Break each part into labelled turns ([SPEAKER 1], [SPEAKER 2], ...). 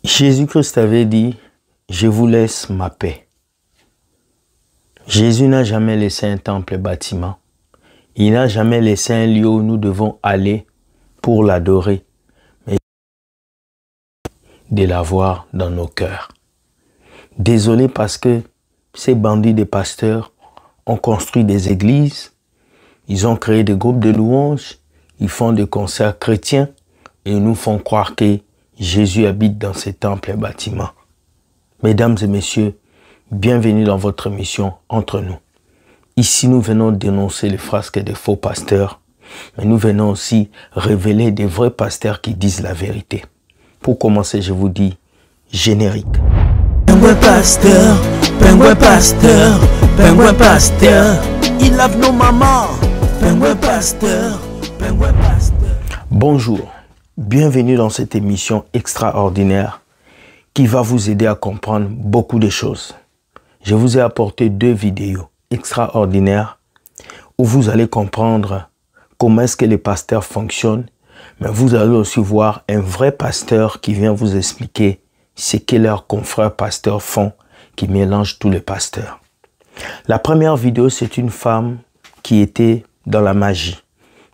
[SPEAKER 1] Jésus-Christ avait dit, je vous laisse ma paix. Jésus n'a jamais laissé un temple et bâtiment. Il n'a jamais laissé un lieu où nous devons aller pour l'adorer, mais de l'avoir dans nos cœurs. Désolé parce que ces bandits de pasteurs ont construit des églises, ils ont créé des groupes de louanges, ils font des concerts chrétiens et nous font croire que Jésus habite dans ces temples et bâtiments. Mesdames et messieurs, bienvenue dans votre émission Entre nous. Ici, nous venons dénoncer les frasques des faux pasteurs, mais nous venons aussi révéler des vrais pasteurs qui disent la vérité. Pour commencer, je vous dis générique.
[SPEAKER 2] Pengouin pasteur, pengouin pasteur, pengouin pasteur, il lave nos mamans. Pengouin pasteur, pengouin pasteur.
[SPEAKER 1] Bonjour, bienvenue dans cette émission extraordinaire qui va vous aider à comprendre beaucoup de choses. Je vous ai apporté 2 vidéos extraordinaires où vous allez comprendre comment est-ce que les pasteurs fonctionnent, mais vous allez aussi voir un vrai pasteur qui vient vous expliquer ce que leurs confrères pasteurs font, qui mélangent tous les pasteurs. La première vidéo, c'est une femme qui était dans la magie,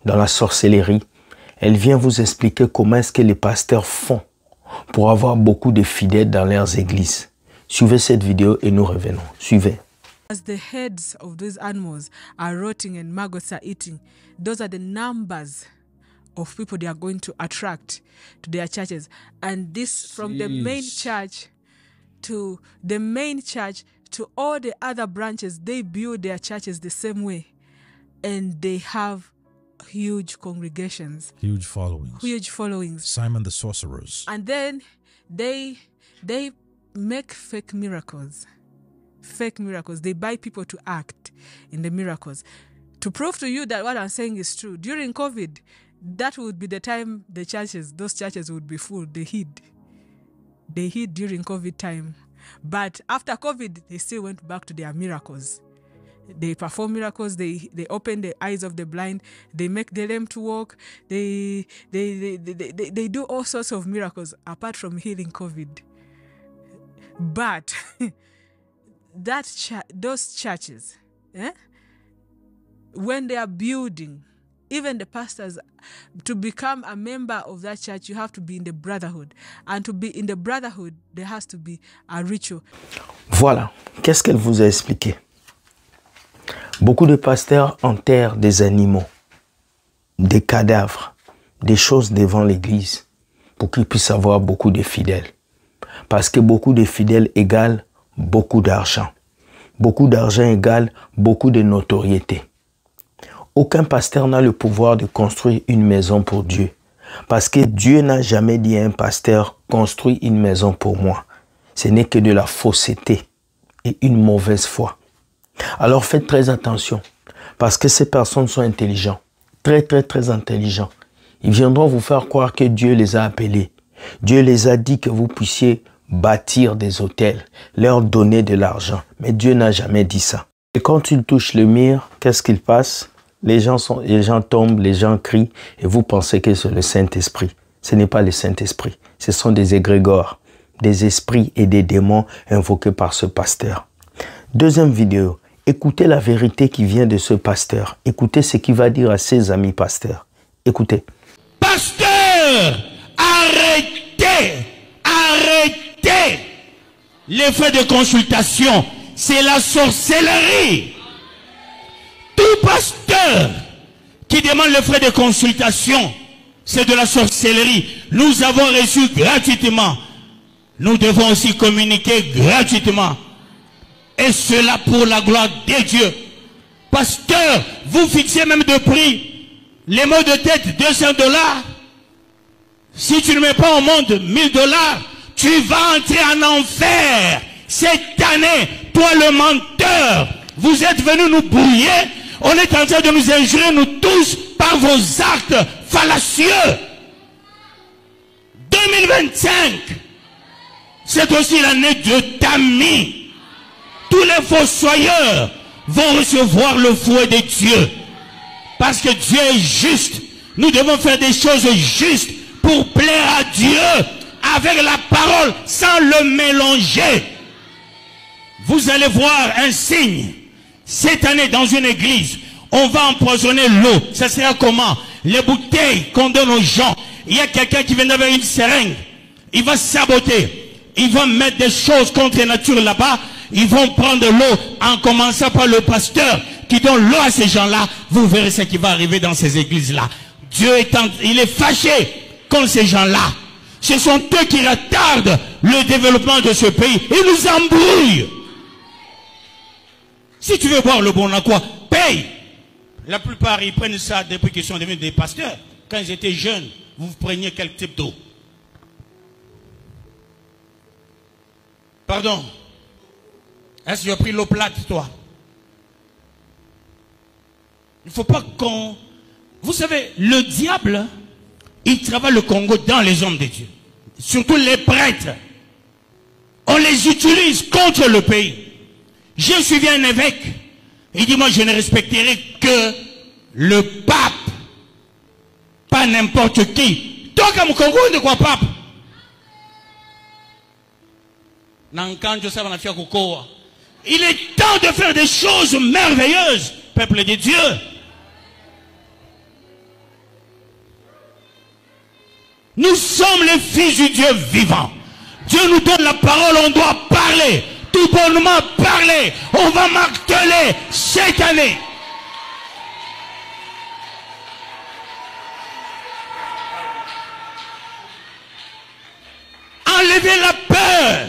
[SPEAKER 1] dans la sorcellerie. Elle vient vous expliquer comment est-ce que les pasteurs font pour avoir beaucoup de fidèles dans leurs églises. Suivez cette vidéo et nous revenons. Suivez.
[SPEAKER 3] As the heads of those animals are rotting and maggots are eating, those are the numbers of people they are going to attract to their churches. And this from the main church to the main church to all the other branches, they build their churches the same way. And they have huge congregations.
[SPEAKER 4] Huge followings.
[SPEAKER 3] Huge followings.
[SPEAKER 4] Simon the Sorcerers.
[SPEAKER 3] And then they make fake miracles. Fake miracles. They buy people to act in the miracles. To prove to you that what I'm saying is true, during COVID, that would be the time those churches would be full. They hid during COVID time. But after COVID, they still went back to their miracles. They perform miracles. They open the eyes of the blind. They make the lame to walk. They do all sorts of miracles apart from healing COVID. But those churches, when they are building, even the pastors, to become a member of that church, you have to be in the brotherhood. And to be in the brotherhood, there has to be a ritual.
[SPEAKER 1] Voilà, qu'est-ce qu'elle vous a expliqué? Beaucoup de pasteurs enterrent des animaux, des cadavres, des choses devant l'église pour qu'ils puissent avoir beaucoup de fidèles. Parce que beaucoup de fidèles égale beaucoup d'argent. Beaucoup d'argent égale beaucoup de notoriété. Aucun pasteur n'a le pouvoir de construire une maison pour Dieu. Parce que Dieu n'a jamais dit à un pasteur, construis une maison pour moi. Ce n'est que de la fausseté et une mauvaise foi. Alors faites très attention. Parce que ces personnes sont intelligents. Très, très, très intelligents. Ils viendront vous faire croire que Dieu les a appelés. Dieu les a dit que vous puissiez bâtir des hôtels, leur donner de l'argent. Mais Dieu n'a jamais dit ça. Et quand ils touchent le mur, qu'est-ce qu'il passe? Les gens tombent, les gens crient et vous pensez que c'est le Saint-Esprit. Ce n'est pas le Saint-Esprit. Ce sont des égrégores, des esprits et des démons invoqués par ce pasteur. Deuxième vidéo. Écoutez la vérité qui vient de ce pasteur. Écoutez ce qu'il va dire à ses amis pasteurs. Écoutez.
[SPEAKER 5] Pasteur, arrêtez, arrêtez. Les frais de consultation, c'est la sorcellerie. Tout pasteur qui demande les frais de consultation, c'est de la sorcellerie. Nous avons reçu gratuitement. Nous devons aussi communiquer gratuitement. Et cela pour la gloire de Dieu. Pasteur, vous fixez même de prix. Les mots de tête, $200. Si tu ne mets pas au monde $1000, tu vas entrer en enfer. Cette année, toi le menteur, vous êtes venu nous brouiller. On est en train de nous injurer, nous tous, par vos actes fallacieux. 2025, c'est aussi l'année de Tami. Tous les fossoyeurs vont recevoir le fouet de Dieu. Parce que Dieu est juste. Nous devons faire des choses justes pour plaire à Dieu, avec la parole sans le mélanger. Vous allez voir un signe. Cette année, dans une église, on va empoisonner l'eau. Ça sera comment? Les bouteilles qu'on donne aux gens. Il y a quelqu'un qui vient avec une seringue. Il va saboter. Ils vont mettre des choses contre nature là-bas. Ils vont prendre l'eau en commençant par le pasteur qui donne l'eau à ces gens-là. Vous verrez ce qui va arriver dans ces églises-là. Dieu il est fâché contre ces gens-là. Ce sont eux qui retardent le développement de ce pays. Ils nous embrouillent. Si tu veux boire le bon à quoi? Paye. La plupart, ils prennent ça depuis qu'ils sont devenus des pasteurs. Quand ils étaient jeunes, vous preniez quel type d'eau? Pardon? Est-ce que tu as pris l'eau plate, toi? Il ne faut pas qu'on... Vous savez, le diable, il travaille le Congo dans les hommes de Dieu. Surtout les prêtres. On les utilise contre le pays. J'ai suivi un évêque. Il dit, moi, je ne respecterai que le pape. Pas n'importe qui. Toi, comme Congo, de quoi pape? Il est temps de faire des choses merveilleuses, peuple de Dieu. Nous sommes les fils du Dieu vivant. Dieu nous donne la parole, on doit parler. Tout bonnement parler. On va marteler cette année. Enlevez la peur.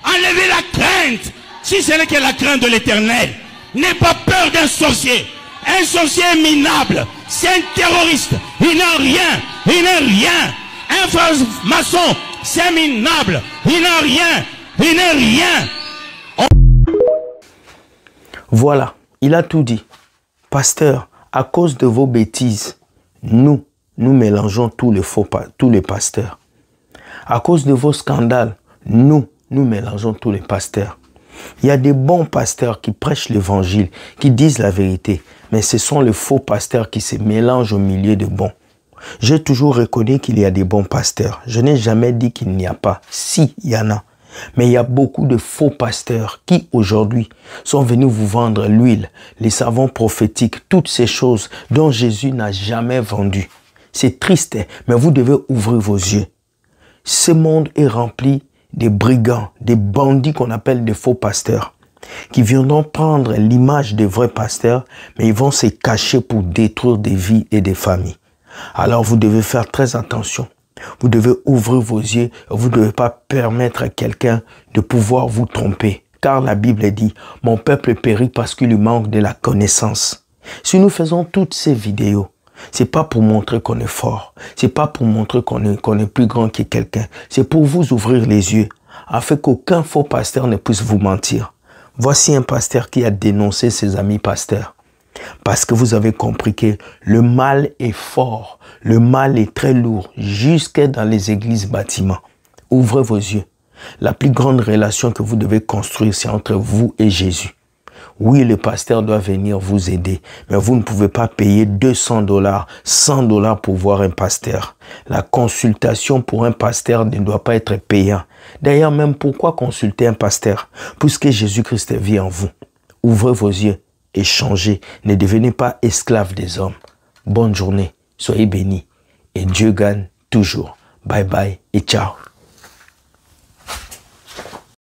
[SPEAKER 5] Enlevez la crainte. Si ce n'est que la crainte de l'Éternel. N'aie pas peur d'un sorcier. Un sorcier est minable. C'est un terroriste. Il n'a rien. Il n'a rien. Un franc-maçon, c'est minable. Il n'a rien. Il n'a rien.
[SPEAKER 1] Voilà, il a tout dit. Pasteur, à cause de vos bêtises, nous mélangeons tous les pasteurs. À cause de vos scandales, nous mélangeons tous les pasteurs. Il y a des bons pasteurs qui prêchent l'évangile, qui disent la vérité, mais ce sont les faux pasteurs qui se mélangent au milieu de bons. J'ai toujours reconnu qu'il y a des bons pasteurs. Je n'ai jamais dit qu'il n'y a pas. Si, il y en a. Mais il y a beaucoup de faux pasteurs qui, aujourd'hui, sont venus vous vendre l'huile, les savons prophétiques, toutes ces choses dont Jésus n'a jamais vendu. C'est triste, mais vous devez ouvrir vos yeux. Ce monde est rempli des brigands, des bandits qu'on appelle des faux pasteurs, qui viendront prendre l'image des vrais pasteurs, mais ils vont se cacher pour détruire des vies et des familles. Alors vous devez faire très attention. Vous devez ouvrir vos yeux. Vous ne devez pas permettre à quelqu'un de pouvoir vous tromper. Car la Bible dit, mon peuple périt parce qu'il lui manque de la connaissance. Si nous faisons toutes ces vidéos, c'est pas pour montrer qu'on est fort. C'est pas pour montrer qu'on est plus grand que quelqu'un. C'est pour vous ouvrir les yeux, afin qu'aucun faux pasteur ne puisse vous mentir. Voici un pasteur qui a dénoncé ses amis pasteurs. Parce que vous avez compris que le mal est fort, le mal est très lourd, jusque dans les églises bâtiments. Ouvrez vos yeux. La plus grande relation que vous devez construire, c'est entre vous et Jésus. Oui, le pasteur doit venir vous aider, mais vous ne pouvez pas payer $200, $100 pour voir un pasteur. La consultation pour un pasteur ne doit pas être payant. D'ailleurs, même pourquoi consulter un pasteur? Puisque Jésus-Christ vit en vous. Ouvrez vos yeux. Et changez, ne devenez pas esclaves des hommes. Bonne journée, soyez bénis et Dieu gagne toujours. Bye bye et ciao.